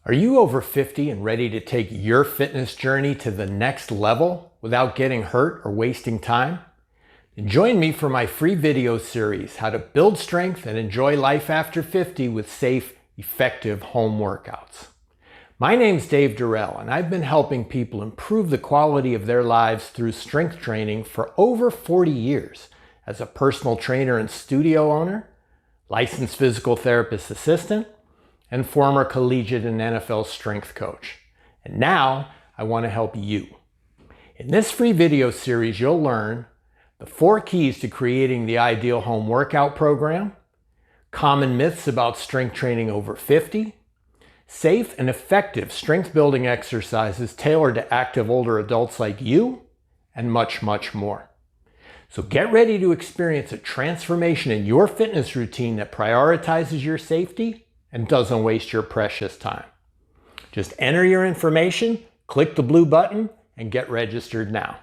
Are you over 50 and ready to take your fitness journey to the next level without getting hurt or wasting time? And join me for my free video series, How to Build Strength and Enjoy Life After 50 with Safe, Effective Home Workouts. My name's Dave Durrell, and I've been helping people improve the quality of their lives through strength training for over 40 years as a personal trainer and studio owner, licensed physical therapist assistant, and former collegiate and NFL strength coach. And now I want to help you. In this free video series, you'll learn the 4 keys to creating the ideal home workout program, common myths about strength training over 50, safe and effective strength building exercises tailored to active older adults like you, and much, much more. So get ready to experience a transformation in your fitness routine that prioritizes your safety and doesn't waste your precious time. Just enter your information, click the blue button, and get registered now.